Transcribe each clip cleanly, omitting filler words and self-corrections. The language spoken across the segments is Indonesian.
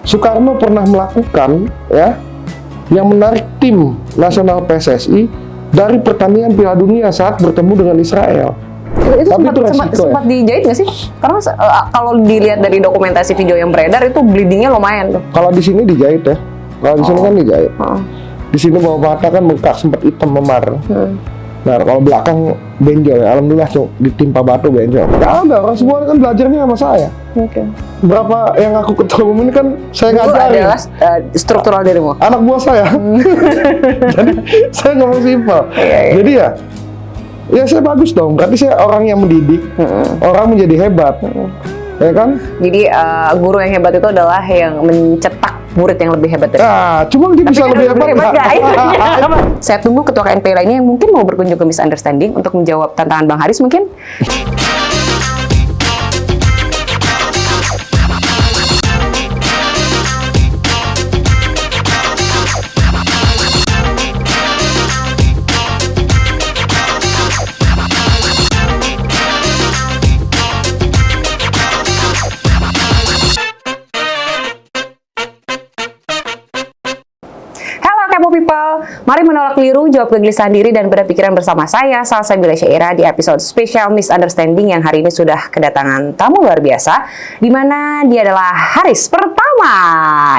Soekarno pernah melakukan ya yang menarik tim nasional PSSI dari pertandingan Piala Dunia saat bertemu dengan Israel. Itu Tapi sempat dijahit nggak sih? Karena kalau dilihat dari dokumentasi video yang beredar itu bleedingnya lumayan tuh. Kalau di sini dijahit ya. Kalau di sini kan dijahit. Di sini bawah mata kan bengkak, sempat hitam memar. Nah, kalau belakang benjol ya, alhamdulillah ditimpa batu benjol. Ya ada, orang semua kan belajarnya sama saya. Berapa yang aku ketemu ini kan saya ngajarin. Adalah struktural dirimu. Anak buah saya. Jadi saya ngomong simpel. Jadi ya saya bagus dong. Berarti saya orang yang mendidik, orang menjadi hebat. Ya kan? Jadi guru yang hebat itu adalah yang mencetak murid yang lebih hebat dari. Nah, cuma dia bisa lebih hebat nggak? Saya tunggu ketua KNPI lainnya yang mungkin mau berkunjung ke Misunderstanding untuk menjawab tantangan Bang Haris mungkin. Kepo People, mari menolak keliru, jawab kegelisahan diri dan berpikiran bersama saya, Salsabila Syaira, di episode spesial Misunderstanding yang hari ini sudah kedatangan tamu luar biasa, di mana dia adalah Haris pertama.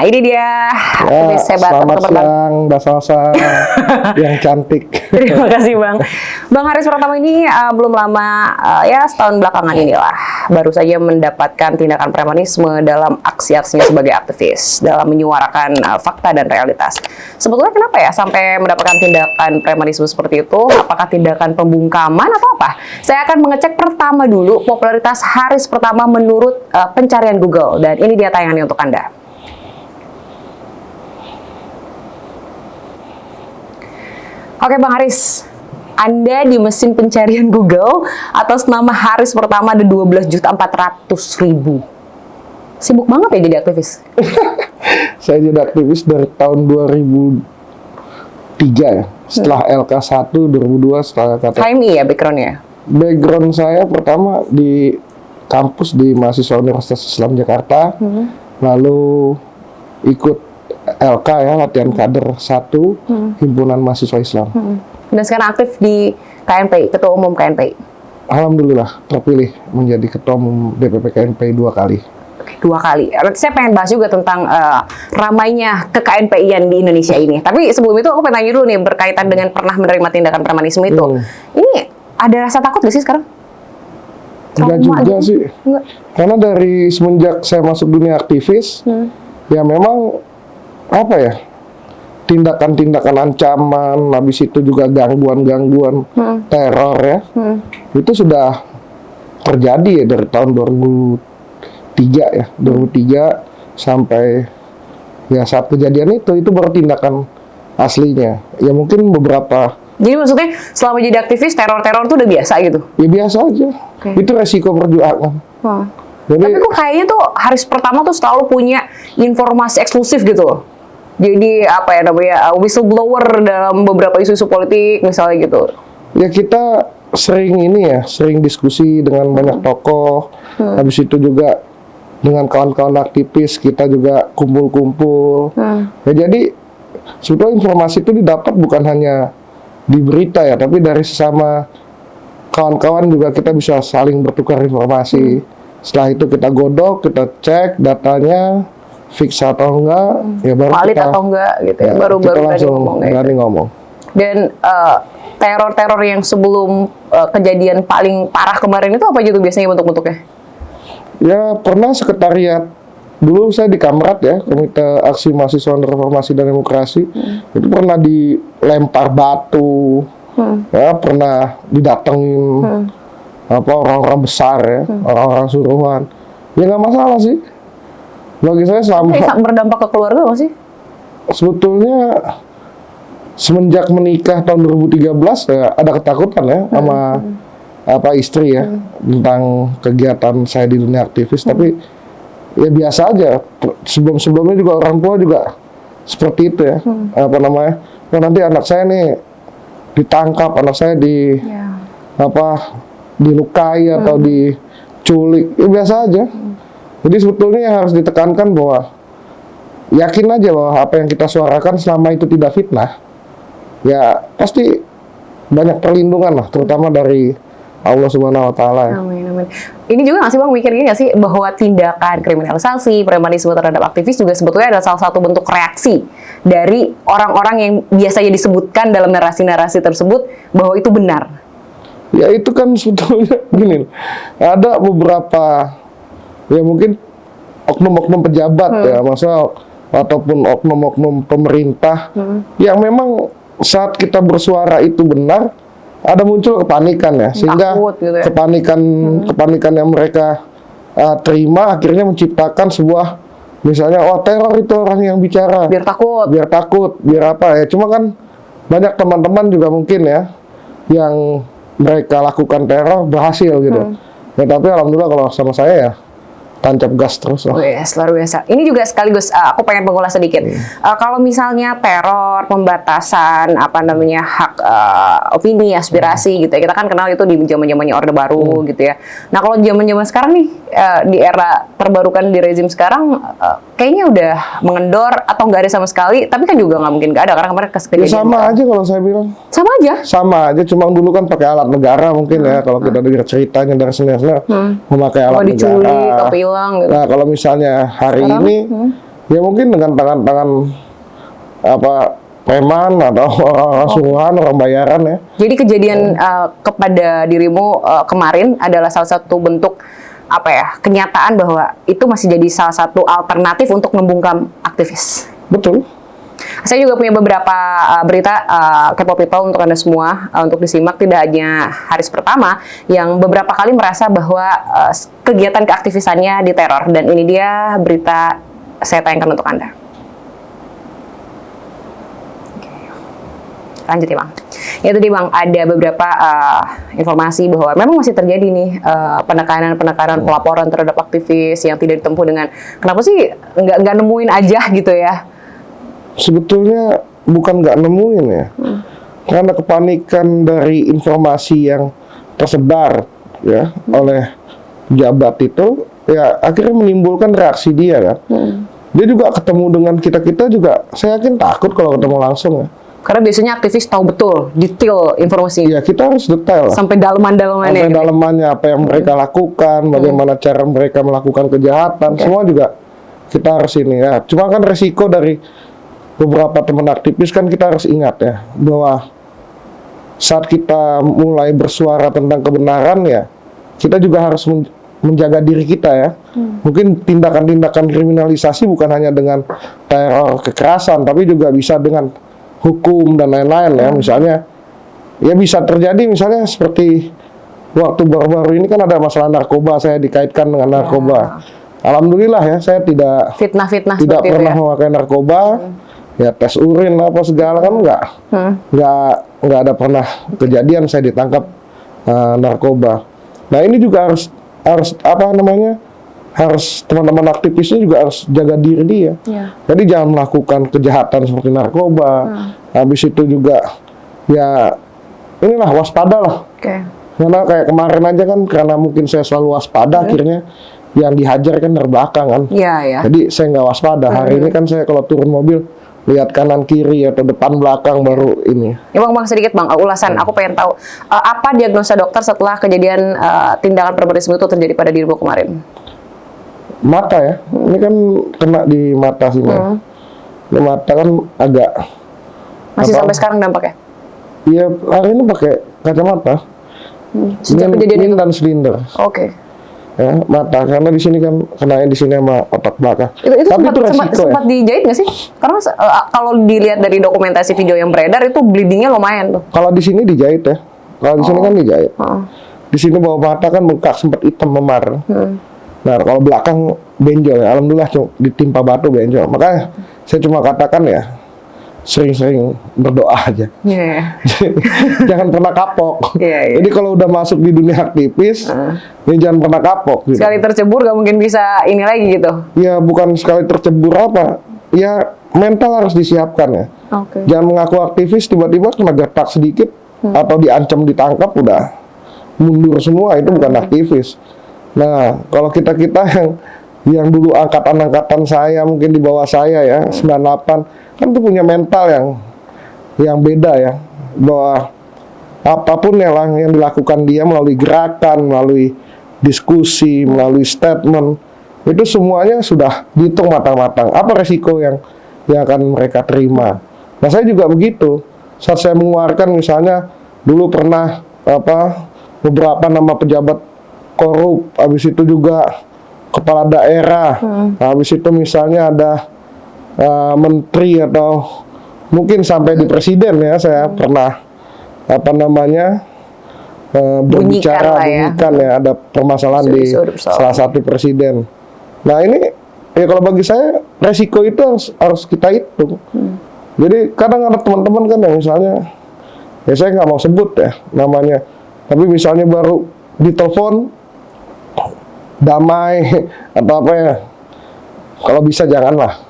Ini dia, ya, selamat siang, Mbak Salsa yang cantik. Terima kasih Bang. Bang Haris pertama ini belum lama, ya setahun belakangan inilah, baru saja mendapatkan tindakan premanisme dalam aksi-aksinya sebagai aktivis, dalam menyuarakan fakta dan realitas. Sebetulnya kenapa ya sampai mendapatkan tindakan premanisme seperti itu? Apakah tindakan pembungkaman atau apa? Saya akan mengecek pertama dulu popularitas Haris pertama menurut pencarian Google, dan ini dia tayangannya untuk Anda. Oke Bang Haris, Anda di mesin pencarian Google atas nama Haris pertama ada 12.400.000. Sibuk banget ya jadi aktivis? Saya jadi aktivis dari tahun 2003 ya. Setelah LK1, 2002, setelah LK1. HMI ya backgroundnya? Background saya pertama di kampus di mahasiswa Universitas Islam Jakarta. Lalu ikut LK ya, latihan kader 1, Himpunan Mahasiswa Islam. Dan sekarang aktif di KNPI, Ketua Umum KNPI? Alhamdulillah terpilih menjadi Ketua Umum DPP KNPI 2 kali. 2 kali. Saya pengen bahas juga tentang ramainya ke KNPI-an di Indonesia ini. Tapi sebelum itu aku pengen tanya dulu nih berkaitan dengan pernah menerima tindakan premanisme itu. Ini ada rasa takut gak sih sekarang? Enggak juga sih. Enggak. Karena dari semenjak saya masuk dunia aktivis, ya memang apa ya, tindakan-tindakan ancaman, habis itu juga gangguan-gangguan teror ya, itu sudah terjadi ya dari tahun 2003 ya, 2003 sampai ya saat kejadian itu baru tindakan aslinya. Ya mungkin beberapa. Jadi maksudnya selama jadi aktivis teror-teror tuh udah biasa gitu? Ya biasa aja. Itu resiko perjuangan. Jadi, tapi kok kayaknya tuh Haris pertama tuh selalu punya informasi eksklusif gitu loh. Jadi apa ya namanya, whistleblower dalam beberapa isu-isu politik misalnya gitu. Ya kita sering sering diskusi dengan banyak tokoh. Habis itu juga dengan kawan-kawan aktivis kita juga kumpul-kumpul. Ya jadi sebetulnya informasi itu didapat bukan hanya di berita ya, tapi dari sesama kawan-kawan juga kita bisa saling bertukar informasi. Setelah itu kita godok, kita cek datanya fix atau enggak, ya baru valid kita, atau enggak gitu ya, baru berani ngomong. Dan teror-teror yang sebelum kejadian paling parah kemarin itu apa aja tuh biasanya bentuk-bentuknya? Ya pernah sekretariat, dulu saya di Kamrat ya, Komite Aksi Mahasiswa Reformasi dan Demokrasi, itu pernah dilempar batu, ya pernah didatengin orang-orang besar ya, orang-orang suruhan. Ya nggak masalah sih. Bagi saya sama. Berdampak ke keluarga nggak sih? Sebetulnya semenjak menikah tahun 2013 ya ada ketakutan ya sama istri ya tentang kegiatan saya di dunia aktivis. Tapi ya biasa aja. Sebelum-sebelumnya juga orang tua juga seperti itu ya. Nanti anak saya nih ditangkap, anak saya dilukai atau diculik. Ya biasa aja. Jadi sebetulnya yang harus ditekankan bahwa yakin aja bahwa apa yang kita suarakan selama itu tidak fitnah, ya pasti banyak perlindungan lah, terutama dari Allah Subhanahu Wa Taala. Amin, amin. Ini juga nggak sih Bang mikir gini nggak sih bahwa tindakan kriminalisasi, premanisme terhadap aktivis juga sebetulnya adalah salah satu bentuk reaksi dari orang-orang yang biasanya disebutkan dalam narasi-narasi tersebut bahwa itu benar. Ya itu kan sebetulnya gini, ada beberapa ya mungkin oknum-oknum pejabat ya, masalah ataupun oknum-oknum pemerintah yang memang saat kita bersuara itu benar, ada muncul kepanikan ya, sehingga Takut gitu ya. kepanikan yang mereka terima akhirnya menciptakan sebuah misalnya teror itu orang yang bicara Biar takut. biar apa ya, cuma kan banyak teman-teman juga mungkin ya yang mereka lakukan teror berhasil gitu ya, tapi alhamdulillah kalau sama saya ya tancap gas terus lah. Wes, luar biasa. Ini juga sekaligus aku pengen mengulas sedikit. Kalau misalnya teror, pembatasan, apa namanya hak opini, aspirasi gitu ya. Kita kan kenal itu di zaman-zamannya Orde Baru gitu ya. Nah kalau zaman-zaman sekarang nih di era terbarukan di rezim sekarang kayaknya udah mengendor atau nggak ada sama sekali. Tapi kan juga nggak mungkin nggak ada karena kemarin kejadian. Ya sama aja kalau saya bilang. Sama aja. Sama aja, cuma dulu kan pakai alat negara mungkin ya. Kalau kita dengar ceritanya dari senior-senior memakai alat negara. Diculik, apa hilang gitu. Nah kalau misalnya hari ini ya mungkin dengan tangan-tangan apa preman atau orang suruhan, orang bayaran ya. Jadi kejadian kepada dirimu kemarin adalah salah satu bentuk apa ya, kenyataan bahwa itu masih jadi salah satu alternatif untuk membungkam aktivis. Betul. Saya juga punya beberapa berita Kepo People untuk Anda semua untuk disimak, tidak hanya Haris pertama yang beberapa kali merasa bahwa kegiatan keaktivisannya diteror, dan ini dia berita saya tayangkan untuk Anda. Lanjut ya Bang. Ya tadi Bang, ada beberapa informasi bahwa memang masih terjadi nih penekanan pelaporan terhadap aktivis yang tidak ditempuh dengan, kenapa sih nggak nemuin aja gitu ya? Sebetulnya bukan nggak nemuin ya, karena kepanikan dari informasi yang tersebar ya oleh pejabat itu, ya akhirnya menimbulkan reaksi dia kan. Dia juga ketemu dengan kita juga, saya yakin takut kalau ketemu langsung ya. Karena biasanya aktivis tahu betul detail informasi. Iya, kita harus detail lah. Sampai daleman-dalemannya. Sampai dalemannya apa yang mereka lakukan, bagaimana cara mereka melakukan kejahatan, semua juga kita harus ini ya. Cuma kan resiko dari beberapa teman aktivis kan kita harus ingat ya, bahwa saat kita mulai bersuara tentang kebenaran ya, kita juga harus menjaga diri kita ya. Mungkin tindakan-tindakan kriminalisasi bukan hanya dengan teror kekerasan, tapi juga bisa dengan hukum dan lain-lain ya. Misalnya ya bisa terjadi misalnya seperti waktu baru-baru ini kan ada masalah narkoba, saya dikaitkan dengan narkoba. Alhamdulillah ya, saya tidak Fitnah-fitnah tidak seperti pernah itu ya. memakai narkoba. Ya tes urin apa segala kan nggak ada pernah kejadian saya ditangkap narkoba. Nah ini juga harus apa namanya, harus teman-teman aktivisnya juga harus jaga diri dia. Jadi jangan melakukan kejahatan seperti narkoba. Habis itu juga ya inilah waspada lah. Karena kayak kemarin aja kan, karena mungkin saya selalu waspada, akhirnya yang dihajar kan dari belakang kan. Jadi saya nggak waspada. Hari ini kan saya kalau turun mobil lihat kanan kiri atau depan belakang baru ini. Ya Bang, sedikit Bang, ulasan. Aku pengen tahu apa diagnosa dokter setelah kejadian tindakan premanisme itu terjadi pada dirimu kemarin? Mata ya, ini kan kena di mata sini. Di mata kan agak. Masih sampai sekarang dampaknya? Iya, hari ini pakai kacamata. Sejak kejadian itu dan silinder. Ya, mata, karena di sini kan kenanya di sini sama otak belakang. Itu tapi itu resiko sempat dijahit nggak sih? Karena kalau dilihat dari dokumentasi video yang beredar itu bleedingnya lumayan tuh. Kalau di sini dijahit ya, kalau di sini kan dijahit. Di sini bawah mata kan bengkak, sempat hitam memar. Nah kalau belakang benjol ya, alhamdulillah ditimpa batu benjol. Makanya saya cuma katakan ya, sering-sering berdoa aja. Jangan pernah kapok. Jadi kalau udah masuk di dunia aktivis, ya jangan pernah kapok. Gitu. Sekali tercebur gak mungkin bisa ini lagi gitu? Ya bukan sekali tercebur apa, ya mental harus disiapkan ya. Jangan mengaku aktivis tiba-tiba kena gertak sedikit atau diancam ditangkap udah mundur semua, itu bukan aktivis. Nah kalau kita yang yang dulu angkatan saya mungkin di bawah saya ya 98 kan tuh punya mental yang beda ya, bahwa apapun yang dilakukan dia melalui gerakan, melalui diskusi, melalui statement, itu semuanya sudah dihitung matang-matang apa resiko yang akan mereka terima. Nah, saya juga begitu. Saat saya mengeluarkan misalnya dulu pernah beberapa nama pejabat korup, habis itu juga kepala daerah, habis itu misalnya ada menteri atau mungkin sampai di presiden ya, saya pernah berbicara bunyikan ya ada permasalahan di salah satu presiden. Nah ini ya kalau bagi saya resiko itu harus kita hitung. Jadi kadang ada teman-teman kan yang misalnya ya saya nggak mau sebut ya namanya, tapi misalnya baru ditelepon damai atau apa ya, kalau bisa janganlah.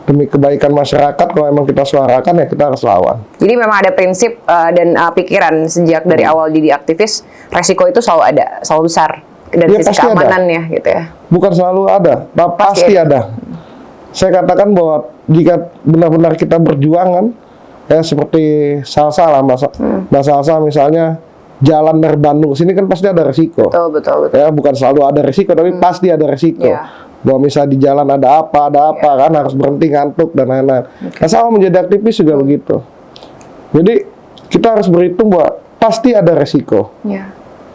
Demi kebaikan masyarakat, kalau emang kita suarakan ya kita harus lawan. Jadi memang ada prinsip dan pikiran sejak dari awal jadi aktivis, resiko itu selalu ada, selalu besar dari sisi keamanannya gitu ya. Bukan selalu ada, tapi pasti ada. Saya katakan bahwa jika benar-benar kita berjuang ya seperti Salsa lah, Mbak Salsa misalnya jalan dari Bandung sini kan pasti ada resiko. Betul. Ya bukan selalu ada resiko, tapi pasti ada resiko. Bahwa misalnya di jalan ada apa kan harus berhenti ngantuk dan lain-lain. Nah, sama menjadi aktivis juga begitu. Jadi kita harus berhitung bahwa pasti ada resiko.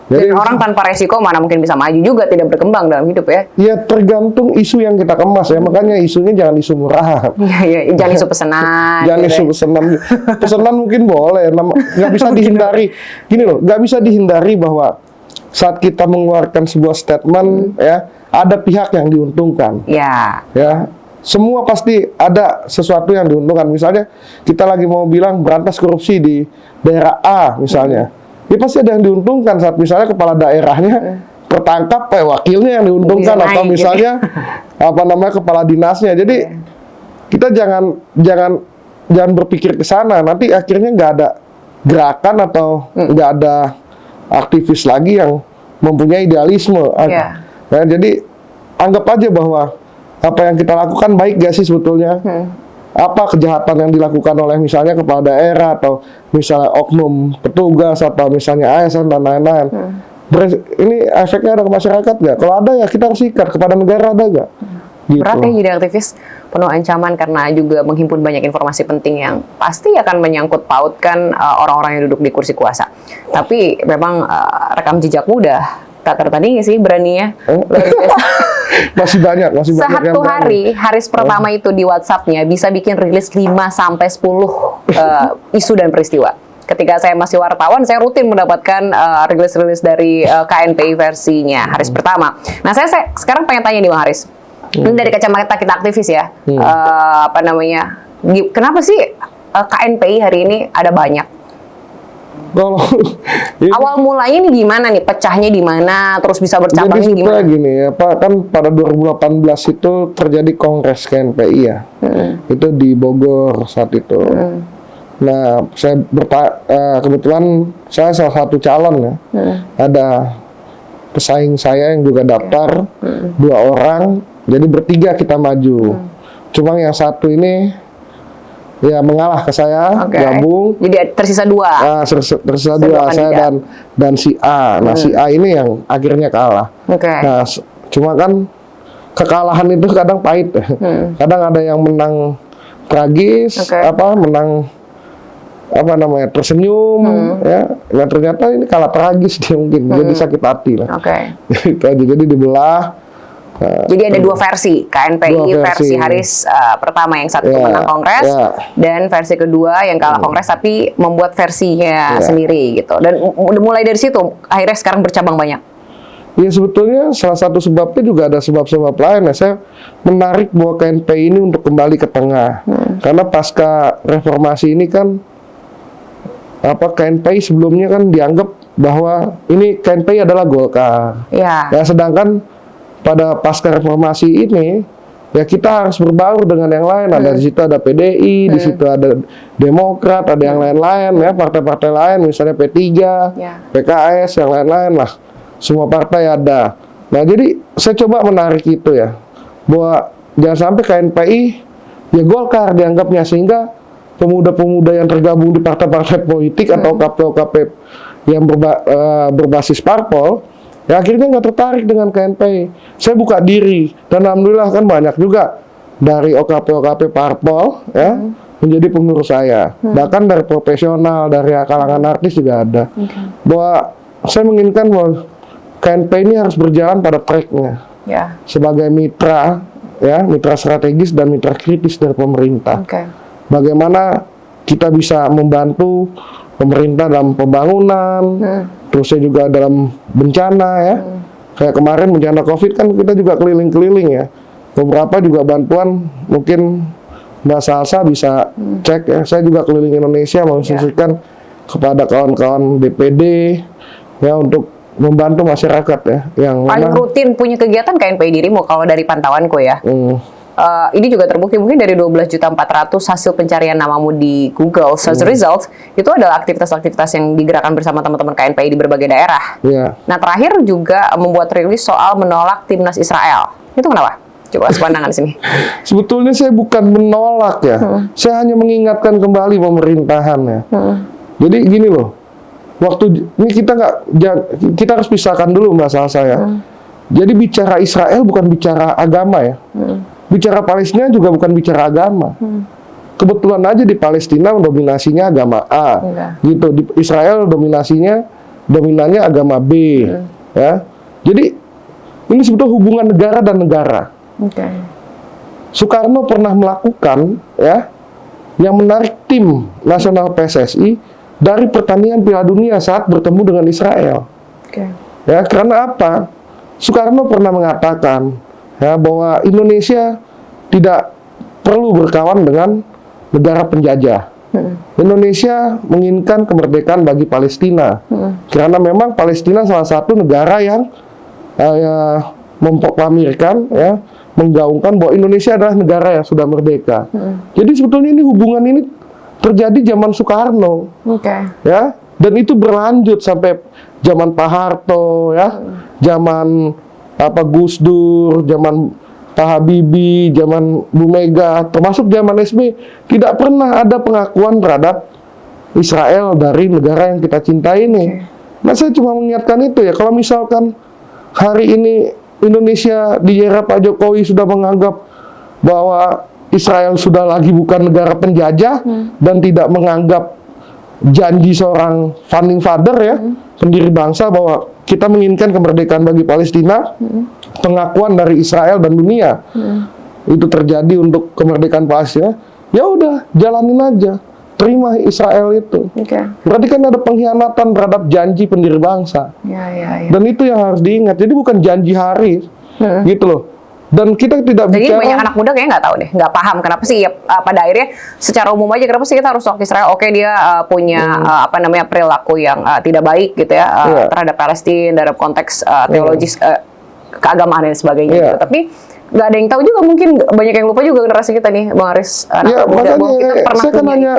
Jadi orang tanpa resiko mana mungkin bisa maju juga, tidak berkembang dalam hidup ya. Ya tergantung isu yang kita kemas ya, makanya isunya jangan isu murahan. Jangan isu pesanan. Jangan isu pesanan. Pesanan mungkin boleh, nggak bisa dihindari. Gini loh, nggak bisa dihindari bahwa saat kita mengeluarkan sebuah statement ya, ada pihak yang diuntungkan. Ya. Semua pasti ada sesuatu yang diuntungkan. Misalnya kita lagi mau bilang berantas korupsi di daerah A misalnya. Ya pasti ada yang diuntungkan saat misalnya kepala daerahnya tertangkap, wakilnya yang diuntungkan atau misalnya kepala dinasnya. Jadi kita jangan berpikir ke sana. Nanti akhirnya nggak ada gerakan atau nggak ada aktivis lagi yang mempunyai idealisme. Nah, jadi anggap aja bahwa apa yang kita lakukan baik gak sih sebetulnya? Apa kejahatan yang dilakukan oleh misalnya kepala daerah atau misalnya oknum petugas atau misalnya ASN dan lain-lain. Ini efeknya ada ke masyarakat nggak? Kalau ada ya kita harus sikat, kepada negara ada nggak? Gitu. Berat ya jadi aktivis, penuh ancaman karena juga menghimpun banyak informasi penting yang pasti akan menyangkut pautkan orang-orang yang duduk di kursi kuasa. Tapi memang rekam jejakmu udah tak tertandingi sih beraninya. Masih banyak satu hari pertama itu di WhatsApp-nya bisa bikin rilis 5-10 isu dan peristiwa. Ketika saya masih wartawan, saya rutin mendapatkan rilis-rilis dari KNPI versinya Haris pertama. Nah, saya sekarang pengen tanya nih Bang Haris. Ini dari kacamata kita aktivis ya. Kenapa sih KNPI hari ini ada banyak? Kalau awal mulanya ini gimana nih, pecahnya di mana, terus bisa bercabangnya gimana? Jadi gini ya Pak, kan pada 2018 itu terjadi kongres KNPI ya, itu di Bogor saat itu. Nah, saya kebetulan saya salah satu calon ya, ada pesaing saya yang juga daftar, 2 orang, jadi bertiga kita maju. Cuma yang satu ini ya mengalah ke saya, gabung. Jadi tersisa 2. Tersisa 2, saya dan si A. Nah, si A ini yang akhirnya kalah. Nah, cuma kan kekalahan itu kadang pahit. Kadang ada yang menang tragis, menang tersenyum, ya. Nah, ternyata ini kalah tragis dia mungkin, jadi sakit hati lah. Itu aja, jadi dibelah. Jadi ada 2 versi, KNPI versi Haris pertama yang satu menang kongres, dan versi kedua yang kalah kongres tapi membuat versinya sendiri gitu. Dan mulai dari situ akhirnya sekarang bercabang banyak. Ya sebetulnya salah satu sebabnya juga ada sebab-sebab lain. Saya menarik bahwa KNPI ini untuk kembali ke tengah, karena pasca reformasi ini kan KNPI sebelumnya kan dianggap bahwa ini KNPI adalah Golkar. Ya, sedangkan pada pasca reformasi ini ya kita harus berbaur dengan yang lain. Ada di situ ada PDI, di situ ada Demokrat, ada yang lain-lain ya, partai-partai lain misalnya P3, PKS, yang lain-lain lah. Semua partai ada. Nah, jadi saya coba menarik itu ya, bahwa jangan sampai KNPI ya Golkar dianggapnya, sehingga pemuda-pemuda yang tergabung di partai-partai politik atau KPO-KP yang berbasis parpol, ya akhirnya nggak tertarik dengan KNPI. Saya buka diri, dan alhamdulillah kan banyak juga dari OKP-OKP parpol ya menjadi pengurus saya. Bahkan dari profesional, dari kalangan artis juga ada. Bahwa saya menginginkan bahwa KNPI ini harus berjalan pada tracknya sebagai mitra, ya, mitra strategis dan mitra kritis dari pemerintah. Bagaimana kita bisa membantu pemerintah dalam pembangunan, terusnya juga dalam bencana ya. Kayak kemarin bencana COVID kan kita juga keliling-keliling ya. Beberapa juga bantuan, mungkin Mbak Salsa bisa cek ya. Saya juga keliling Indonesia menginstruksikan kepada kawan-kawan DPD ya untuk membantu masyarakat ya yang paling rutin punya kegiatan KNPI dirimu kalau dari pantauanku ya. Ini juga terbukti mungkin dari 12.400.000 hasil pencarian namamu di Google search result itu adalah aktivitas-aktivitas yang digerakkan bersama teman-teman KNPI di berbagai daerah. Nah, terakhir juga membuat rilis soal menolak timnas Israel. Itu kenapa? Coba pandangan di sini. Sebetulnya saya bukan menolak ya. Saya hanya mengingatkan kembali pemerintahan ya. Jadi gini loh. Waktu ini kita harus pisahkan dulu masalah saya. Jadi bicara Israel bukan bicara agama ya. Bicara Palestina juga bukan bicara agama. Kebetulan aja di Palestina dominasinya agama A, gitu. Di Israel dominannya agama B, ya. Jadi ini sebetulnya hubungan negara dan negara. Soekarno pernah melakukan ya yang menarik tim nasional PSSI dari pertandingan Piala Dunia saat bertemu dengan Israel. Ya, karena apa? Soekarno pernah mengatakan ya bahwa Indonesia tidak perlu berkawan dengan negara penjajah. Indonesia menginginkan kemerdekaan bagi Palestina. Karena memang Palestina salah satu negara yang memproklamirkan ya, menggaungkan bahwa Indonesia adalah negara yang sudah merdeka. Jadi sebetulnya ini hubungan ini terjadi zaman Soekarno, ya, dan itu berlanjut sampai zaman Pak Harto, ya, zaman Gus Dur, zaman Pak Habibie, zaman Bu Mega, termasuk zaman SBY, tidak pernah ada pengakuan terhadap Israel dari negara yang kita cintai ini. Nah, saya cuma mengingatkan itu ya, kalau misalkan hari ini Indonesia di era Pak Jokowi sudah menganggap bahwa Israel sudah lagi bukan negara penjajah dan tidak menganggap janji seorang founding father ya, pendiri bangsa bahwa kita menginginkan kemerdekaan bagi Palestina, pengakuan dari Israel dan dunia itu terjadi untuk kemerdekaan Palestina, ya udah jalanin aja, terima Israel itu. Berarti kan ada pengkhianatan terhadap janji pendiri bangsa, dan itu yang harus diingat. Jadi bukan janji hari, gitu loh. Dan kita tidak jadi bicara. Banyak anak muda kayaknya nggak tahu deh, nggak paham kenapa sih ya, pada akhirnya secara umum aja kenapa sih kita harus tolak Israel? Oke, dia punya perilaku yang tidak baik gitu ya terhadap Palestina dalam konteks teologis keagamaan dan sebagainya gitu. Tapi nggak ada yang tahu juga, mungkin banyak yang lupa juga generasi kita nih, Bang Aris. Ya, makanya saya kan hanya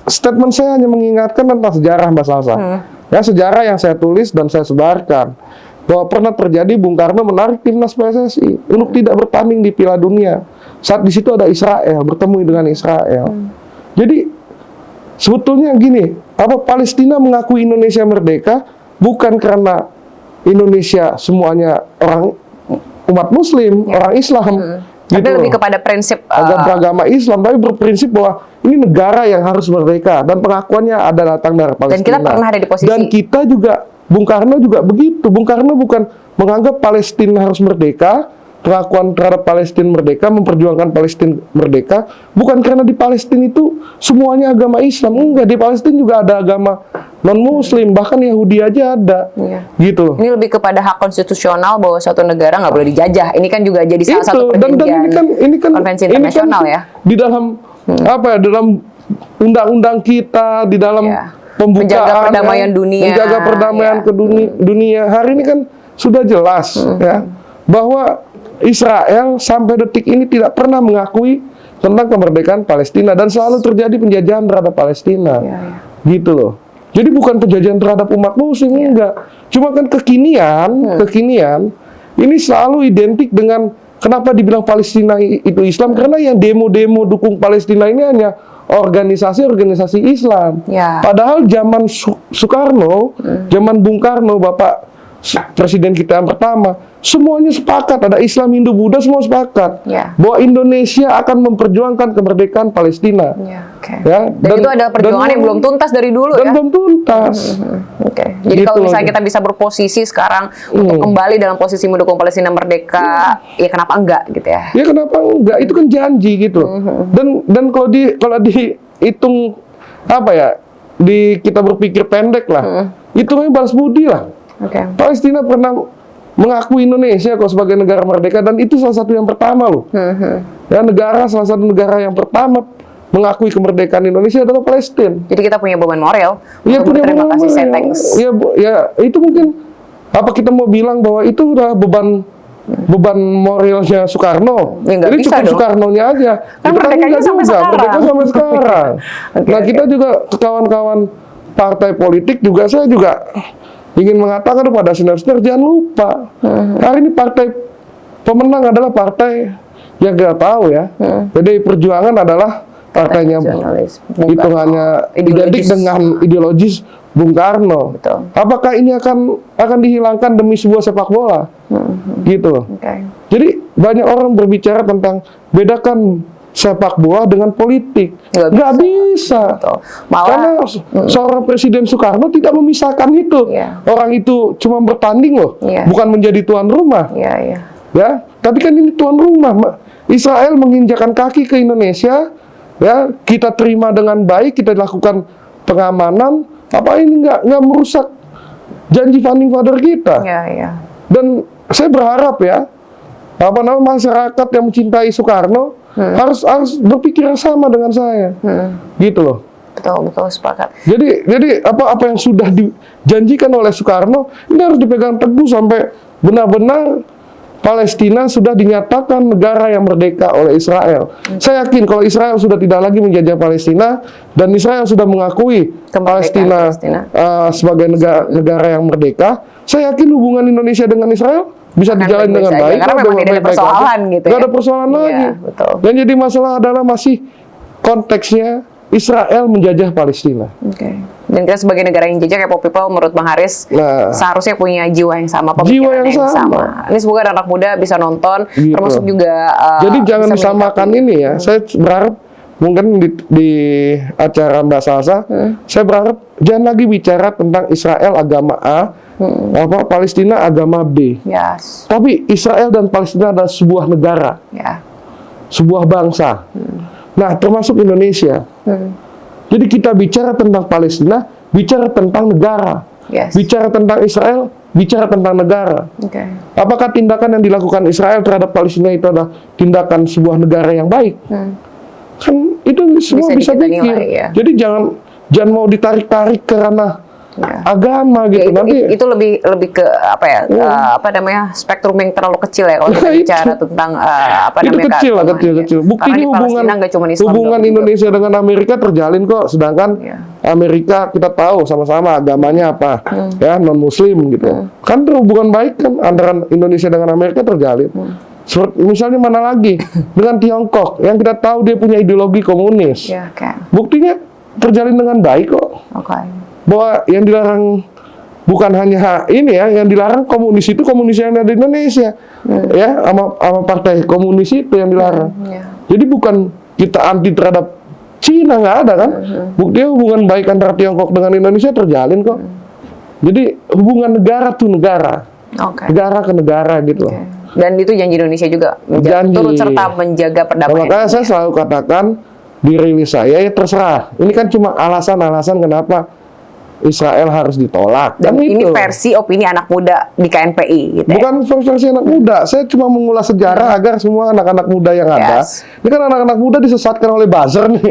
statement saya hanya mengingatkan tentang sejarah Mbak Salsa. Ya, sejarah yang saya tulis dan saya sebarkan. Bahwa pernah terjadi Bung Karno menarik timnas PSSI untuk tidak bertanding di Piala Dunia. Saat di situ ada Israel, bertemu dengan Israel. Jadi sebetulnya gini, Palestina mengakui Indonesia merdeka bukan karena Indonesia semuanya orang umat Muslim, orang Islam. Tapi lebih kepada prinsip agama Islam, tapi berprinsip bahwa ini negara yang harus merdeka dan pengakuannya ada datang dari Palestina. Dan kita pernah ada di posisi. Dan kita juga, Bung Karno juga begitu. Bung Karno bukan menganggap Palestina harus merdeka, pengakuan terhadap Palestina merdeka, memperjuangkan Palestina merdeka, bukan karena di Palestina itu semuanya agama Islam. Enggak, di Palestina juga ada agama non-Muslim, bahkan Yahudi aja ada. Gitu. Ini lebih kepada hak konstitusional bahwa suatu negara nggak boleh dijajah. Ini kan juga jadi salah satu perjanjian konvensi internasional ya. Di dalam dalam undang-undang kita, di dalam pembukaan, menjaga perdamaian dunia, menjaga perdamaian ke dunia. Hari ini kan sudah jelas ya bahwa Israel sampai detik ini tidak pernah mengakui tentang kemerdekaan Palestina dan selalu terjadi penjajahan terhadap Palestina, gitu loh. Jadi bukan penjajahan terhadap umat Muslim, enggak. Cuma kan kekinian ini selalu identik dengan kenapa dibilang Palestina itu Islam, karena yang demo-demo dukung Palestina ini hanya organisasi-organisasi Islam. Ya. Padahal zaman Soekarno, zaman Bung Karno, Bapak Presiden kita yang pertama, semuanya sepakat, ada Islam, Hindu, Buddha, semua sepakat Ya. bahwa Indonesia akan memperjuangkan kemerdekaan Palestina. Ya, oke. Ya, Dan itu ada perjuangan yang belum tuntas dari dulu dan ya. belum tuntas. Oke. Jadi Gitu kalau misalnya loh. kita bisa berposisi sekarang untuk kembali dalam posisi mendukung Palestina merdeka, ya kenapa enggak gitu ya? Ya kenapa enggak? Itu kan janji gitu. Dan kalau dihitung apa ya? Kita berpikir pendek lah. Hitungnya balas budi lah. Oke. Palestina pernah mengakui Indonesia kok sebagai negara merdeka, dan itu salah satu yang pertama loh. Ya, salah satu negara yang pertama mengakui kemerdekaan Indonesia adalah Palestina. Jadi kita punya beban moral Ya, untuk punya berterima beban kasih, say moral. thanks. Ya, itu mungkin apa kita mau bilang bahwa itu udah beban moralnya Soekarno. Ya, nggak Jadi bisa cukup dong. Soekarno-nya aja. Kan Kita merdekanya enggak sampai juga, sekarang. merdeka sampai sekarang. Nah, kita juga kawan-kawan partai politik juga, saya juga ingin mengatakan kepada sinar-sinar, jangan lupa hari ini partai pemenang adalah partai yang kita tahu ya. Jadi Perjuangan adalah partainya Nasionalis, Bung hitungannya Karno. identik Ideologis. dengan ideologis Bung Karno. Betul. Apakah ini akan dihilangkan demi sebuah sepak bola? Gitu loh. Oke. Jadi banyak orang berbicara tentang bedakan sepak bola dengan politik. Nggak bisa. Betul. Malah Karena seorang Presiden Soekarno tidak memisahkan itu. Iya. Orang itu cuma bertanding loh, Iya. bukan menjadi tuan rumah. Iya, iya. Ya, tapi kan ini tuan rumah. Israel menginjakan kaki ke Indonesia, ya, kita terima dengan baik, kita lakukan pengamanan. Apa ini nggak merusak janji founding father kita? Iya, iya. Dan saya berharap ya, masyarakat yang mencintai Soekarno harus berpikir sama dengan saya, gitu loh. Betul sepakat. Jadi apa yang sudah dijanjikan oleh Soekarno ini harus dipegang teguh sampai benar-benar Palestina sudah dinyatakan negara yang merdeka oleh Israel. Saya yakin kalau Israel sudah tidak lagi menjajah Palestina dan Israel sudah mengakui Palestina sebagai negara yang merdeka, saya yakin hubungan Indonesia dengan Israel bisa dijalin dengan baik. Karena memang tidak ada persoalan gitu ya. Gak ada persoalan lagi. Betul. Yang jadi masalah adalah masih konteksnya Israel menjajah Palestina. Oke. Dan kita sebagai negara yang jajah kayak Pop People, menurut Bang Haris, seharusnya punya jiwa yang sama, pemikiran yang sama. Ini semoga anak muda bisa nonton, gitu. Termasuk juga jadi jangan disamakan ini ya. Saya berharap mungkin di acara Mbak Salsa, saya berharap jangan lagi bicara tentang Israel agama A, Palestina agama B. Yes. Tapi Israel dan Palestina adalah sebuah negara, sebuah bangsa. Nah, termasuk Indonesia. Jadi kita bicara tentang Palestina, bicara tentang negara. Yes. Bicara tentang Israel, bicara tentang negara. Okay. Apakah tindakan yang dilakukan Israel terhadap Palestina itu adalah tindakan sebuah negara yang baik? Kan itu semua bisa pikir. Ya. Jadi jangan mau ditarik-tarik karena agama gitu. Itu lebih ke apa ya? Spektrum yang terlalu kecil ya kalau kita bicara tentang itu kecil. Buktinya hubungan Indonesia dengan Amerika terjalin kok, sedangkan Amerika kita tahu sama-sama agamanya apa, ya, non Muslim gitu. Kan hubungan baik kan antara Indonesia dengan Amerika terjalin. Misalnya mana lagi dengan Tiongkok yang kita tahu dia punya ideologi komunis. Buktinya terjalin dengan baik kok. Bahwa yang dilarang bukan hanya ini ya, yang dilarang komunis itu komunis yang ada di Indonesia, ya, sama partai komunis itu yang dilarang. Jadi bukan kita anti terhadap Cina, nggak ada kan? Buktinya hubungan baik antara Tiongkok dengan Indonesia terjalin kok. Jadi hubungan negara tuh negara, negara ke negara gitu. Dan itu janji Indonesia juga, turut serta menjaga perdamaian. Makanya saya selalu katakan di rilis saya, ya terserah. Ini kan cuma alasan-alasan kenapa Israel harus ditolak. Dan ini versi opini anak muda di KNPI gitu. Bukan versi anak muda. Saya cuma mengulas sejarah agar semua anak-anak muda yang ada. Ini kan anak-anak muda disesatkan oleh buzzer nih.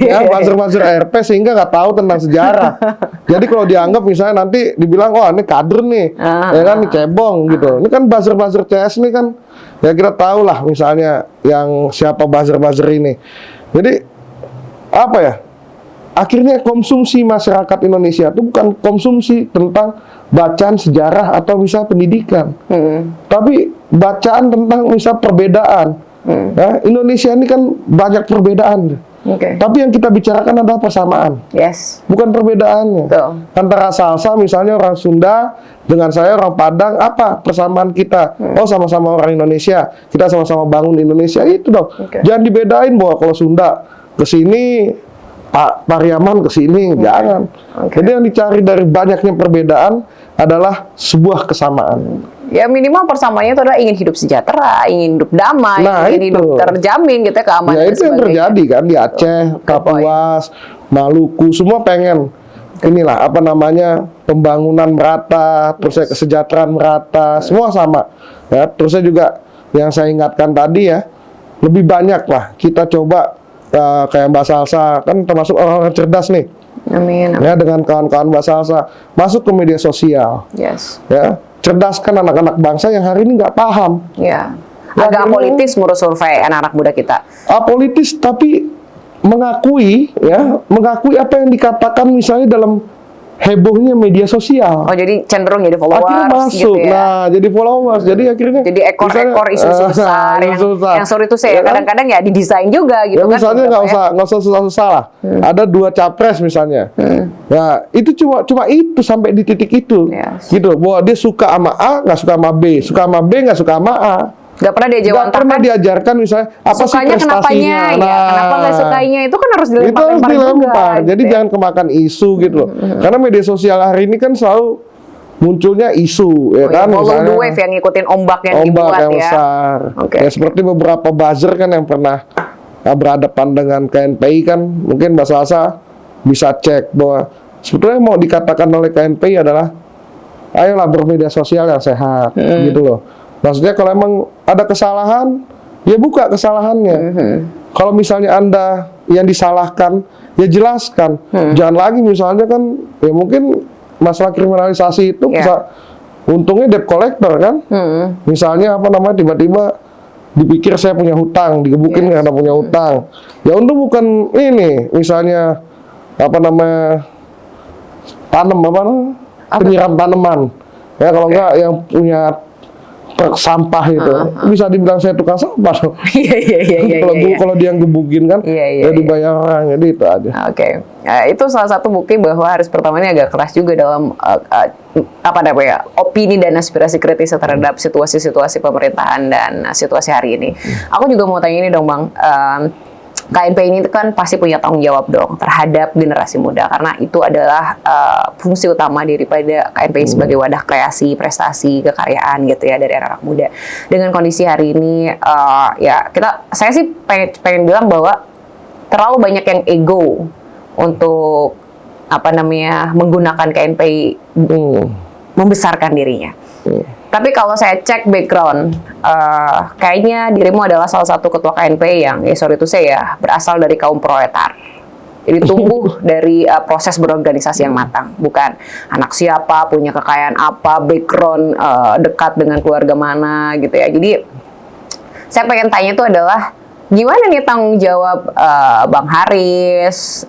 Ya, buzzer-buzzer RP sehingga nggak tahu tentang sejarah. Jadi kalau dianggap misalnya nanti dibilang, oh ini kader nih, ya kan, ini cebong gitu. Ini kan buzzer-buzzer CS nih kan, ya kita tahu lah misalnya yang siapa buzzer-buzzer ini. Jadi apa ya? akhirnya konsumsi masyarakat Indonesia itu bukan konsumsi tentang bacaan sejarah atau misal pendidikan, tapi bacaan tentang misal perbedaan. Ya, Indonesia ini kan banyak perbedaan. Tapi yang kita bicarakan adalah persamaan, bukan perbedaannya. Antara salsa misalnya orang Sunda dengan saya orang Padang, apa persamaan kita? Oh, sama-sama orang Indonesia, kita sama-sama bangun Indonesia, itu dong. Jangan dibedain bahwa kalau Sunda ke sini, Pak Pariaman ke sini, jangan. Jadi yang dicari dari banyaknya perbedaan adalah sebuah kesamaan. Ya minimal persamaannya itu adalah ingin hidup sejahtera, ingin hidup damai, ingin hidup terjamin gitu ya, keamanan. Ya itu yang terjadi kan di Aceh, Kapuas, Maluku, semua pengen inilah apa namanya pembangunan merata, terus kesejahteraan merata, semua sama. Ya, terusnya juga yang saya ingatkan tadi ya, lebih banyak lah kita coba kayak Mbak Salsa kan termasuk orang cerdas nih. Amin. Ya, dengan kawan-kawan Mbak Salsa masuk ke media sosial. Ya, cerdaskan anak-anak bangsa yang hari ini nggak paham. Ya. Agak apolitis menurut survei anak-anak muda kita. Apolitis tapi mengakui apa yang dikatakan misalnya dalam hebohnya media sosial. Oh, jadi cenderung jadi followers akhirnya masuk, gitu ya. Nah, jadi followers. Jadi akhirnya jadi ekor-ekor isu besar yang sorry itu saya kadang-kadang ya didesain juga gitu ya, kan. Misalnya nggak usah susah-susah lah. Ada 2 capres misalnya. Ya, itu cuma itu sampai di titik itu. Gitu. Bahwa dia suka sama A, nggak suka sama B. Suka sama B, nggak suka sama A. Gak pernah diajarkan misalnya apa sukanya sih prestasinya. Kenapa nggak sukanya itu kan harus dilempar. Itu harus dilempar. Juga, jadi jangan kemakan isu gitu loh. Karena media sosial hari ini kan selalu munculnya isu, ya kan? Follow the wave yang ngikutin ombak yang dibuat yang besar. Ya seperti beberapa buzzer kan yang pernah berhadapan dengan KNPI kan, mungkin Mbak Salsa bisa cek bahwa sebetulnya mau dikatakan oleh KNPI adalah ayolah bermedia sosial yang sehat, gitu loh. Maksudnya kalau emang ada kesalahan, ya buka kesalahannya. Kalau misalnya Anda yang disalahkan, ya jelaskan. Jangan lagi misalnya kan, ya mungkin masalah kriminalisasi itu untungnya debt collector kan. Misalnya apa namanya tiba-tiba dipikir saya punya hutang, digebukin karena punya hutang. Ya untung bukan ini, misalnya apa namanya penyiram tanaman. Ya kalau enggak yang punya sampah itu bisa dibilang saya tukang sampah dong. Kalau dia gebukin kan ya dibayar orang, jadi itu aja. Itu salah satu bukti bahwa Haris Pratama ini agak keras juga dalam opini dan aspirasi kritis terhadap situasi-situasi pemerintahan dan situasi hari ini. Aku juga mau tanya ini dong Bang, KNPI ini kan pasti punya tanggung jawab dong terhadap generasi muda karena itu adalah fungsi utama daripada KNPI sebagai wadah kreasi, prestasi, kekaryaan gitu ya dari anak-anak muda. Dengan kondisi hari ini saya sih pengen bilang bahwa terlalu banyak yang ego untuk menggunakan KNPI membesarkan dirinya. Tapi kalau saya cek background, kayaknya dirimu adalah salah satu ketua KNPI yang, berasal dari kaum proletar. Jadi tumbuh dari proses berorganisasi yang matang. Bukan anak siapa, punya kekayaan apa, background dekat dengan keluarga mana gitu ya. Jadi saya pengen tanya itu adalah, gimana nih tanggung jawab Bang Haris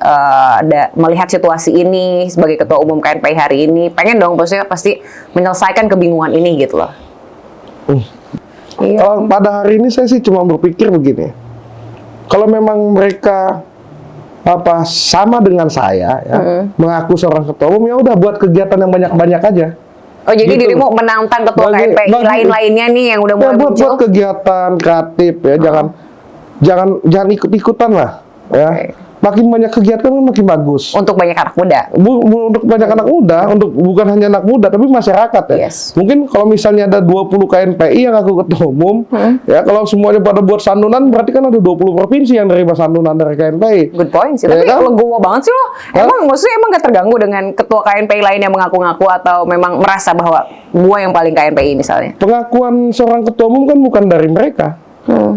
melihat situasi ini sebagai Ketua Umum KNPI hari ini? Pengen dong pasti menyelesaikan kebingungan ini gitu loh. Kalau pada hari ini saya sih cuma berpikir begini. Kalau memang mereka sama dengan saya mengaku seorang Ketua Umum, ya udah buat kegiatan yang banyak-banyak aja. Oh jadi gitu. Dirimu menantang Ketua KNPI lain-lainnya nih yang udah mulai muncul? Buat kegiatan kreatif ya, jangan ikut-ikutan lah ya. Makin banyak kegiatan makin bagus untuk banyak anak muda. Untuk banyak anak muda, bukan hanya anak muda tapi masyarakat ya. Mungkin kalau misalnya ada 20 KNPI yang aku ketua umum ya, kalau semuanya pada buat santunan berarti kan ada 20 provinsi yang nerima santunan dari KNPI. Good point sih. Tapi legowo banget sih lo. Emang gak terganggu dengan ketua KNPI lain yang mengaku-ngaku atau memang merasa bahwa gua yang paling KNPI misalnya? Pengakuan seorang ketua umum kan bukan dari mereka.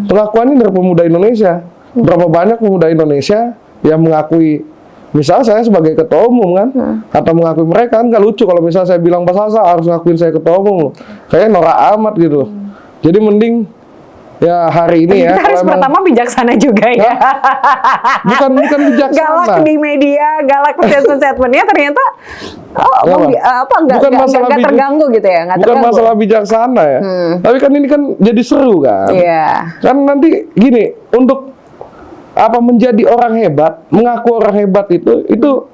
Pengakuannya dari pemuda Indonesia. Berapa banyak pemuda Indonesia yang mengakui, misal saya sebagai ketua umum kan, atau mengakui mereka kan nggak lucu kalau misal saya bilang Pak Salsa harus ngakuin saya ketua umum, kayaknya norak amat gitu. Jadi mending Ya hari ini ya. Haris pertama bijaksana juga ya. Bukan bijaksana. Galak di media, galak statement-statementnya ternyata nggak terganggu gitu ya. Bukan masalah bijaksana ya. Tapi kan ini kan jadi seru kan. Iya. Kan nanti gini, untuk menjadi orang hebat, mengaku orang hebat itu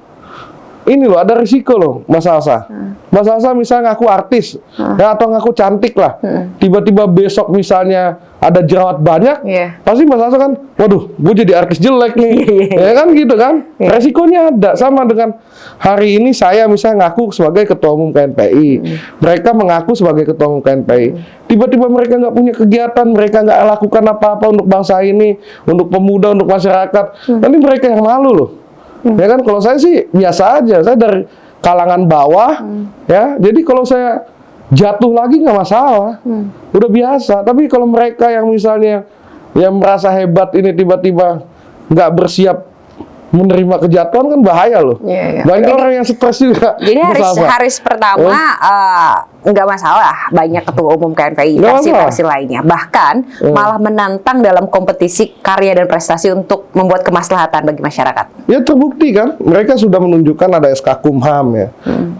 ini loh, ada risiko loh, Mas Salsa. Mas Salsa misalnya ngaku artis, ya, atau ngaku cantik lah. Tiba-tiba besok misalnya ada jerawat banyak, pasti Mas Salsa kan, waduh, gue jadi artis jelek nih. Ya kan gitu kan? Resikonya ada. Sama dengan hari ini saya misalnya ngaku sebagai ketua umum KNPI. Mereka mengaku sebagai ketua umum KNPI. Tiba-tiba mereka nggak punya kegiatan, mereka nggak lakukan apa-apa untuk bangsa ini, untuk pemuda, untuk masyarakat. Nanti mereka yang malu loh. Ya kan, kalau saya sih biasa aja, saya dari kalangan bawah, ya. Jadi kalau saya jatuh lagi nggak masalah, udah biasa. Tapi kalau mereka yang misalnya yang merasa hebat ini tiba-tiba nggak bersiap menerima kejatuhan kan bahaya loh. Banyak orang yang stres juga. Jadi Haris pertama nggak masalah, banyak ketua umum KNPI versi lainnya, bahkan malah menantang dalam kompetisi karya dan prestasi untuk membuat kemaslahatan bagi masyarakat. Ya terbukti kan, mereka sudah menunjukkan ada SK Kumham ya.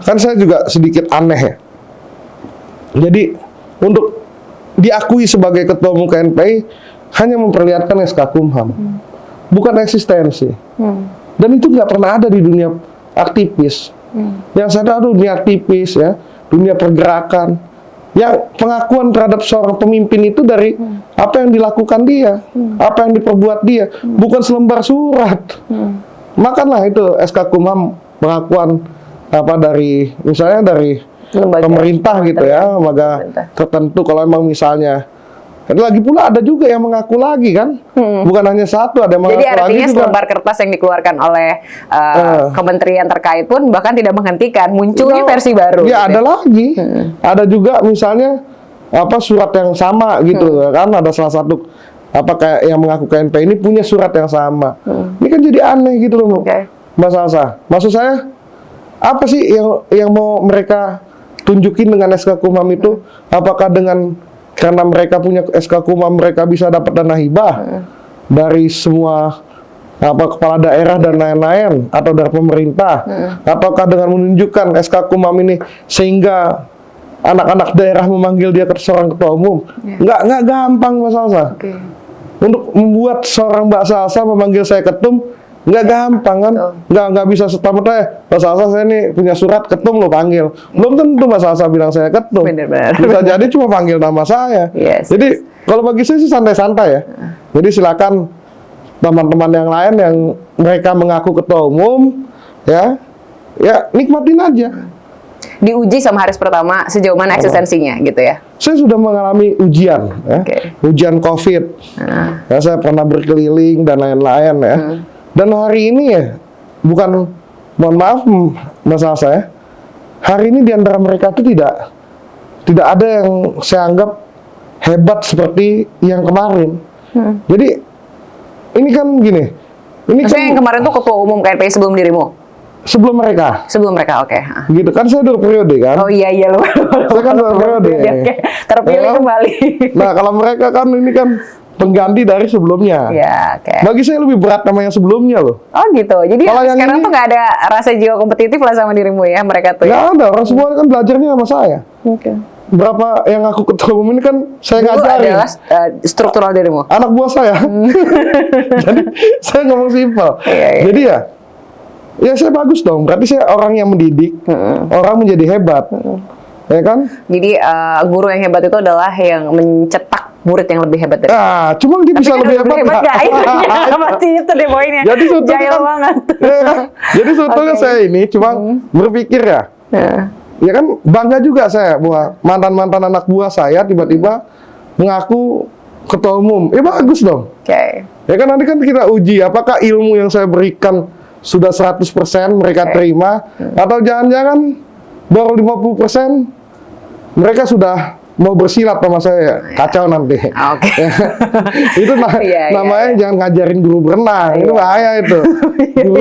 Kan saya juga sedikit aneh ya. Jadi untuk diakui sebagai ketua umum KNPI hanya memperlihatkan SK Kumham, bukan eksistensi. Dan itu nggak pernah ada di dunia aktivis. Yang saya tahu dunia aktivis ya, dunia pergerakan, yang pengakuan terhadap seorang pemimpin itu dari apa yang dilakukan dia, apa yang diperbuat dia, bukan selembar surat. Makanlah itu SK Kumham, pengakuan dari misalnya dari lembaga pemerintah gitu ya, lembaga tertentu. Kalau emang misalnya lagi pula ada juga yang mengaku lagi kan, bukan hanya satu, ada yang mengaku lagi. Jadi artinya selembar kertas yang dikeluarkan oleh kementerian terkait pun bahkan tidak menghentikan munculnya versi baru. Ya ada lagi, ada juga misalnya surat yang sama gitu kan, ada salah satu kayak yang mengaku KNPI ini punya surat yang sama. Ini kan jadi aneh gitu loh, Mas Salsa. Maksud saya apa sih yang mau mereka tunjukin dengan SK Kumham itu? Apakah karena mereka punya SK Kumham mereka bisa dapat dana hibah dari semua kepala daerah dan lain-lain, atau dari pemerintah, ataukah dengan menunjukkan SK Kumham ini sehingga anak-anak daerah memanggil dia seorang ketua umum? Nggak gampang, Mas Salsa. Untuk membuat seorang Mbak Salsa memanggil saya ketum nggak gampang kan? Nggak bisa serta-merta Mbak Salsa saya ini punya surat ketum lo panggil. Belum tentu Mbak Salsa bilang saya ketum. Bisa jadi cuma panggil nama saya. Jadi kalau bagi saya sih santai-santai ya. Jadi silakan teman-teman yang lain yang mereka mengaku ketua umum ya nikmatin aja. Diuji sama Haris pertama sejauh mana eksistensinya gitu ya? Saya sudah mengalami ujian ya. Ujian COVID. Ya, saya pernah berkeliling dan lain-lain ya. Dan hari ini ya, mohon maaf Mas Salsa ya, hari ini di antara mereka itu tidak ada yang saya anggap hebat seperti yang kemarin. Jadi ini kan gini. Maksudnya yang kemarin tuh ketua umum KNPI sebelum dirimu? Sebelum mereka. Sebelum mereka, oke. Gitu kan, saya 2 periode kan. Oh iya lu. Saya kan 2 periode. Terpilih kembali. Nah kalau mereka kan ini kan pengganti dari sebelumnya. Bagi saya lebih berat nama yang sebelumnya loh. Oh gitu. Jadi sekarang tuh nggak ada rasa jiwa kompetitif lah sama dirimu ya, mereka tuh. Nggak ada. Orang semua kan belajarnya sama saya. Berapa yang aku ketua umum ini kan saya ngajarin. Adalah struktural dirimu. Anak buah saya. Jadi saya ngomong simpel. Jadi ya saya bagus dong. Berarti saya orang yang mendidik, orang menjadi hebat. Ya kan? Jadi guru yang hebat itu adalah yang mencetak murid yang lebih hebat dari. Cuma dia bisa lebih hebat nggak? Pasti itu deh poinnya. Jadi sebetulnya banget. Jadi sebetulnya saya ini cuma berpikir ya. Ya kan bangga juga saya bahwa mantan-mantan anak buah saya tiba-tiba mengaku ketua umum. Bagus dong. Ya kan nanti kan kita uji apakah ilmu yang saya berikan sudah 100% mereka terima, atau jangan-jangan baru 50% mereka sudah mau bersilat sama saya, kacau nanti. Itu namanya jangan ngajarin guru berenang, itu bahaya itu. dulu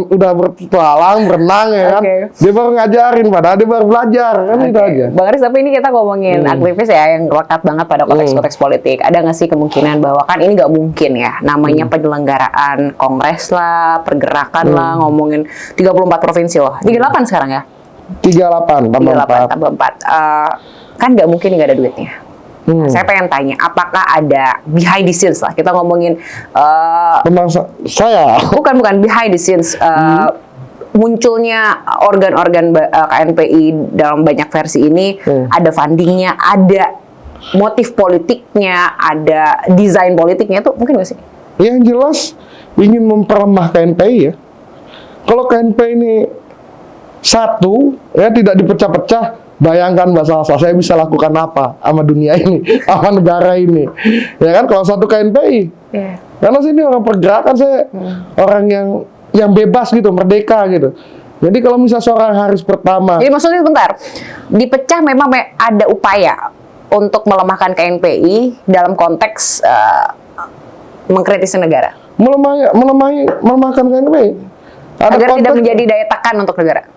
udah berpetualang, berenang ya kan. Dia baru ngajarin, padahal dia baru belajar kan itu aja. Bang Aris, tapi ini kita ngomongin aktivis ya yang lekat banget pada konteks-konteks politik. Ada nggak sih kemungkinan bahwa kan ini nggak mungkin ya, namanya penyelenggaraan kongres lah, pergerakan lah, ngomongin 34 provinsi loh. 38 sekarang ya? 38 tambah 4. Tambah 4. Kan nggak mungkin nggak ada duitnya. Saya pengen tanya, apakah ada behind the scenes lah? Kita ngomongin Tentang saya. bukan behind the scenes. Munculnya organ-organ KNPI dalam banyak versi ini, ada fundingnya, ada motif politiknya, ada desain politiknya, tuh mungkin nggak sih? Yang jelas ingin memperlemah KNPI ya. Kalau KNPI ini satu, ya tidak dipecah-pecah. Bayangkan Mbak Salsa, saya bisa lakukan apa sama dunia ini, sama negara ini, ya kan? Kalau satu KNPI, karena sini orang pergerakan, saya orang yang bebas gitu, merdeka gitu. Jadi kalau misalnya seorang Haris pertama, jadi maksudnya bentar, dipecah memang ada upaya untuk melemahkan KNPI dalam konteks mengkritisi negara, melemahkan KNPI, agar tidak menjadi daya tekan untuk negara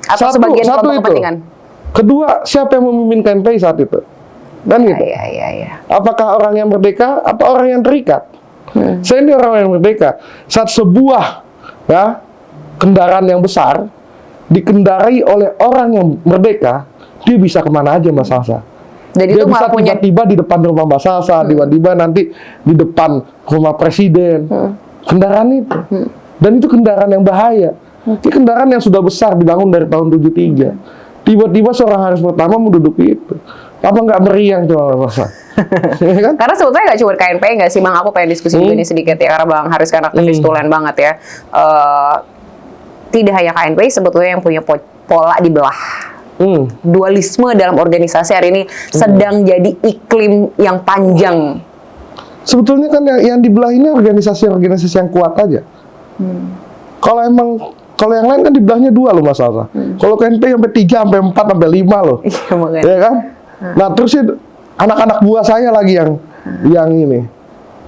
atau sebagian kelompok kepentingan. Kedua, siapa yang memimpin KNPI saat itu? Dan gitu. Iya. Apakah orang yang merdeka atau orang yang terikat? Saya ini orang yang merdeka. Saat sebuah kendaraan yang besar dikendarai oleh orang yang merdeka, dia bisa kemana aja Mas Salsa. Jadi dia itu bisa tiba-tiba di depan rumah Mbak Salsa, tiba-tiba nanti di depan rumah presiden. Kendaraan itu. Dan itu kendaraan yang bahaya. Ini kendaraan yang sudah besar, dibangun dari tahun 73. Tiba-tiba seorang Haris pertama menduduki itu. Apa nggak meriang coba masa? Ya kan? Karena sebetulnya nggak cuma KNPI nggak sih, Bang? Aku pengen diskusi juga ini sedikit ya, karena Bang Haris kan aktivis tulen banget ya. Tidak hanya KNPI sebetulnya yang punya pola dibelah. Dualisme dalam organisasi hari ini sedang jadi iklim yang panjang. Sebetulnya kan yang dibelah ini organisasi-organisasi yang kuat aja. Kalau yang lain kan dibelahnya 2 loh Mas Salsa. Kalau KNPI sampai 3, sampai 4, sampai 5 loh. Iya, ya kan? Nah, terus anak-anak buah saya lagi yang ini.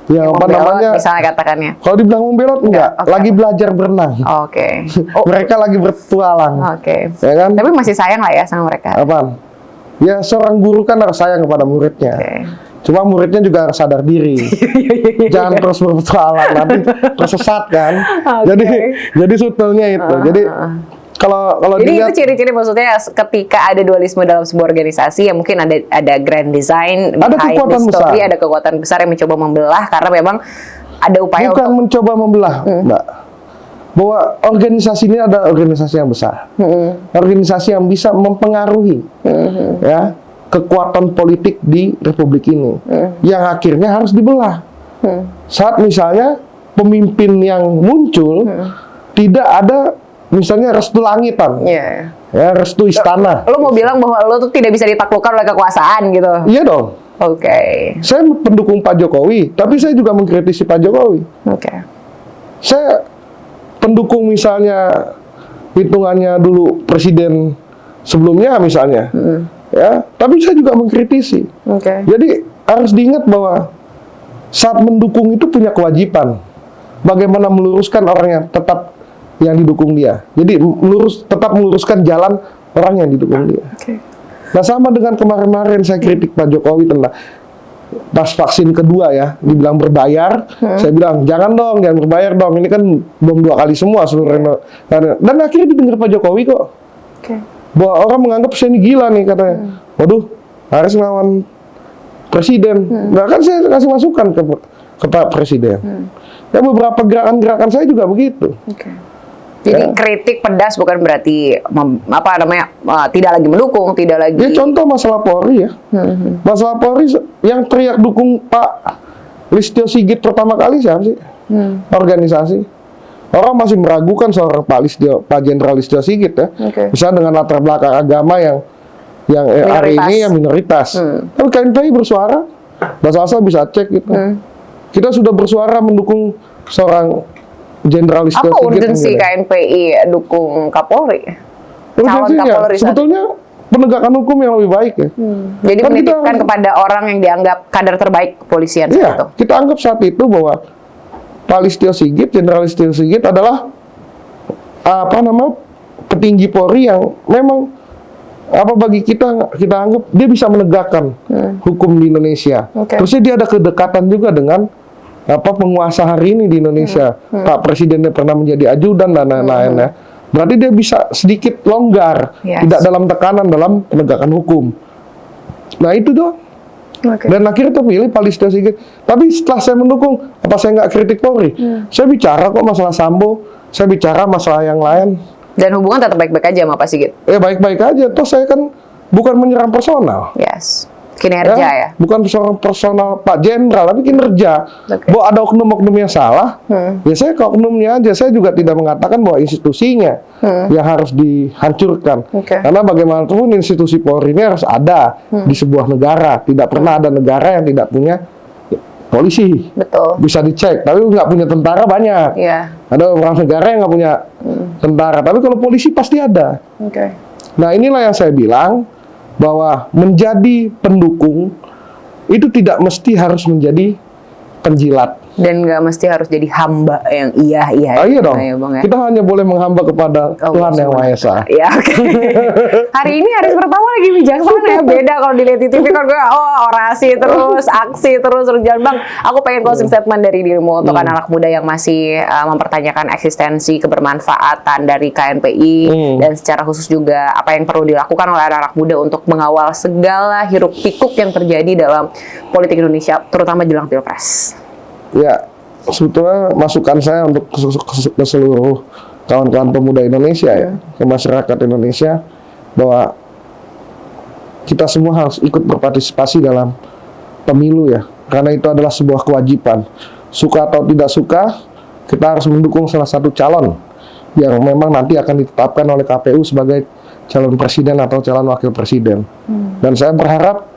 Yang apa namanya? Misalnya katakannya. Kalau dibilang membelot enggak, lagi belajar berenang. Oke. Mereka lagi bertualang. Oke. Ya kan? Tapi masih sayang lah ya sama mereka. Apaan? Ya seorang guru kan harus sayang kepada muridnya. Cuma muridnya juga harus sadar diri. Jangan terus berpetualang, nanti tersesat kan. Jadi sebetulnya itu. Jadi kalau jadi itu ciri-ciri maksudnya ketika ada dualisme dalam sebuah organisasi ya mungkin ada grand design, ada kekuatan besar, ada kekuatan besar yang mencoba membelah karena memang ada upaya bukan mencoba membelah, Mbak. Bahwa organisasi ini ada organisasi yang besar, organisasi yang bisa mempengaruhi, ya. Kekuatan politik di Republik ini yang akhirnya harus dibelah. Saat misalnya pemimpin yang muncul tidak ada misalnya restu langitan, ya restu istana. Lo mau bilang bahwa lo tuh tidak bisa ditaklukkan oleh kekuasaan gitu? Iya dong. Oke. Saya pendukung Pak Jokowi, tapi saya juga mengkritisi Pak Jokowi. Saya pendukung misalnya hitungannya dulu presiden sebelumnya misalnya. Ya, tapi saya juga mengkritisi. Jadi harus diingat bahwa saat mendukung itu punya kewajiban. Bagaimana meluruskan orang yang tetap yang didukung dia. Jadi tetap meluruskan jalan orang yang didukung dia. Nah sama dengan kemarin-kemarin saya kritik Pak Jokowi tentang pas vaksin kedua ya, dibilang berbayar. Saya bilang jangan berbayar dong. Ini kan belum 2 kali semua seluruh dan akhirnya didengar Pak Jokowi kok. Bahwa orang menganggap saya ini gila nih katanya. Waduh, harus melawan presiden. Nah kan saya kasih masukan ke Pak Presiden. Ya beberapa gerakan-gerakan saya juga begitu. Jadi kritik pedas bukan berarti tidak lagi mendukung, tidak lagi. Ya contoh masalah Polri ya. Masalah Polri yang teriak dukung Pak Listio Sigit pertama kali siapa sih? Organisasi. Orang masih meragukan seorang Pak Jenderal Listio Sigit ya. Misalnya dengan latar belakang agama yang hari ini yang minoritas. Tapi KNPI bersuara, Mbak Salsa bisa cek gitu. Kita sudah bersuara mendukung seorang Jenderal Listio Sigit. Apa urgensi KNPI dukung Kapolri? Calon Kapolri sebetulnya penegakan hukum yang lebih baik ya. Jadi kan menitipkan kepada orang yang dianggap kader terbaik kepolisian. Iya, kita anggap saat itu bahwa Pak Listio Sigit, Jenderal Listio Sigit adalah petinggi Polri yang memang bagi kita anggap dia bisa menegakkan hukum di Indonesia. Terusnya dia ada kedekatan juga dengan penguasa hari ini di Indonesia. Pak Presidennya pernah menjadi ajudan dan lain-lainnya. Berarti dia bisa sedikit longgar, tidak dalam tekanan dalam penegakan hukum. Nah itu doang. Dan akhirnya terpilih Pak Listio Sigit. Tapi setelah saya mendukung, apa saya nggak kritik Polri? Saya bicara kok masalah Sambo, saya bicara masalah yang lain. Dan hubungan tetap baik-baik aja sama Pak Sigit? Ya baik-baik aja, toh saya kan bukan menyerang personal. Yes, kinerja ya? Bukan seorang personal Pak Jenderal, tapi kinerja. Bahwa ada oknum-oknum yang salah, ya saya ke oknumnya aja. Saya juga tidak mengatakan bahwa institusinya yang harus dihancurkan. Karena bagaimanapun institusi Polri ini harus ada di sebuah negara. Tidak pernah ada negara yang tidak punya polisi. Betul. Bisa dicek, tapi nggak punya tentara banyak. Ada beberapa negara yang nggak punya tentara, tapi kalau polisi pasti ada. Nah inilah yang saya bilang, bahwa menjadi pendukung itu tidak mesti harus menjadi penjilat. Dan nggak mesti harus jadi hamba yang iya iya dong. Ya, Bang, ya? Kita hanya boleh menghamba kepada Tuhan Yang Maha Esa. Ya, hari ini hari pertama lagi bijaksana ya. Beda kalau dilihat di TV kan gue orasi terus, aksi terus jalan. Bang, aku pengen closing statement dari dirimu untuk anak-anak muda yang masih mempertanyakan eksistensi kebermanfaatan dari KNPI dan secara khusus juga apa yang perlu dilakukan oleh anak-anak muda untuk mengawal segala hiruk pikuk yang terjadi dalam politik Indonesia, terutama jelang Pilpres. Ya, sebetulnya masukan saya untuk ke seluruh kawan-kawan pemuda Indonesia ya, ke masyarakat Indonesia, bahwa kita semua harus ikut berpartisipasi dalam pemilu ya, karena itu adalah sebuah kewajiban. Suka atau tidak suka, kita harus mendukung salah satu calon yang memang nanti akan ditetapkan oleh KPU sebagai calon presiden atau calon wakil presiden. Dan saya berharap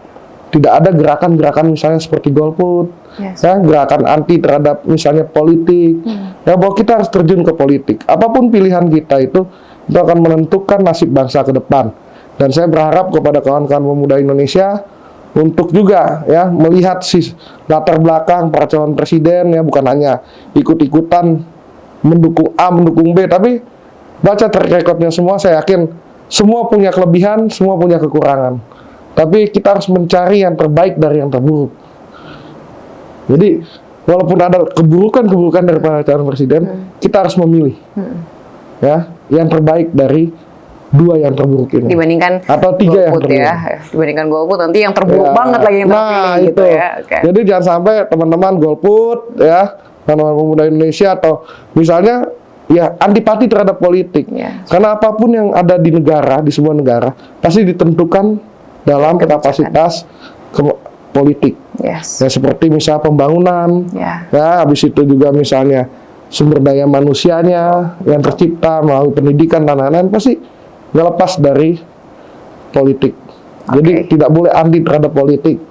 tidak ada gerakan-gerakan misalnya seperti golput, ya, gerakan anti terhadap misalnya politik. Ya, bahwa kita harus terjun ke politik. Apapun pilihan kita itu akan menentukan nasib bangsa ke depan. Dan saya berharap kepada kawan-kawan pemuda Indonesia untuk juga ya melihat latar belakang para calon presiden, ya bukan hanya ikut-ikutan mendukung A, mendukung B, tapi baca track recordnya semua. Saya yakin semua punya kelebihan, semua punya kekurangan. Tapi kita harus mencari yang terbaik dari yang terburuk. Jadi, walaupun ada keburukan-keburukan dari para calon presiden, kita harus memilih, ya, yang terbaik dari dua yang terburuk ini. Dibandingkan atau tiga yang terburuk. Ya, dibandingkan golput nanti yang terburuk banget lagi yang terpilih gitu ya. Jadi jangan sampai teman-teman golput, ya, teman-teman pemuda Indonesia atau misalnya ya antipati terhadap politik. Karena apapun yang ada di negara, di sebuah negara, pasti ditentukan dalam kapasitas politik. Ya, seperti misalnya pembangunan, ya habis itu juga misalnya sumber daya manusianya yang tercipta melalui pendidikan dan lain-lain, pasti nggak lepas dari politik. Jadi tidak boleh anti terhadap politik,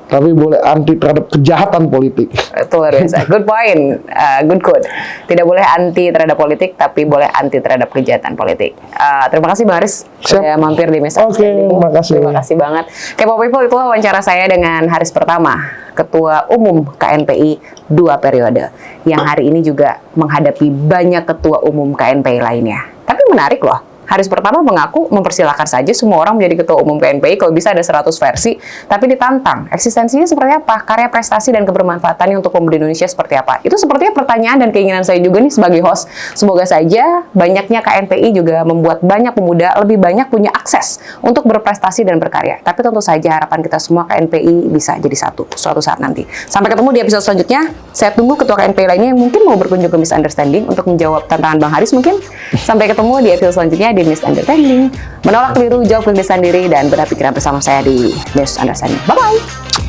tapi boleh anti terhadap kejahatan politik. Itu luar biasa. Good point, good quote. Tidak boleh anti terhadap politik, tapi boleh anti terhadap kejahatan politik. Terima kasih Bang Haris sudah mampir di Miss Understanding. Terima kasih banget. Kepo People, itu wawancara saya dengan Haris Pertama, Ketua Umum KNPI 2 periode, yang hari ini juga menghadapi banyak ketua umum KNPI lainnya. Tapi menarik loh. Haris Pertama mengaku mempersilahkan saja semua orang menjadi ketua umum KNPI kalau bisa ada 100 versi, tapi ditantang. Eksistensinya seperti apa? Karya prestasi dan kebermanfaatannya untuk pemuda Indonesia seperti apa? Itu sepertinya pertanyaan dan keinginan saya juga nih sebagai host. Semoga saja banyaknya KNPI juga membuat banyak pemuda lebih banyak punya akses untuk berprestasi dan berkarya. Tapi tentu saja harapan kita semua KNPI bisa jadi satu suatu saat nanti. Sampai ketemu di episode selanjutnya. Saya tunggu ketua KNPI lainnya yang mungkin mau berkunjung ke Miss Understanding untuk menjawab tantangan Bang Haris mungkin. Sampai ketemu di episode selanjutnya di Miss Understanding. Menolak keliru, jawab kegelisahan diri, dan berat pikiran bersama saya di Miss Understanding. Bye-bye!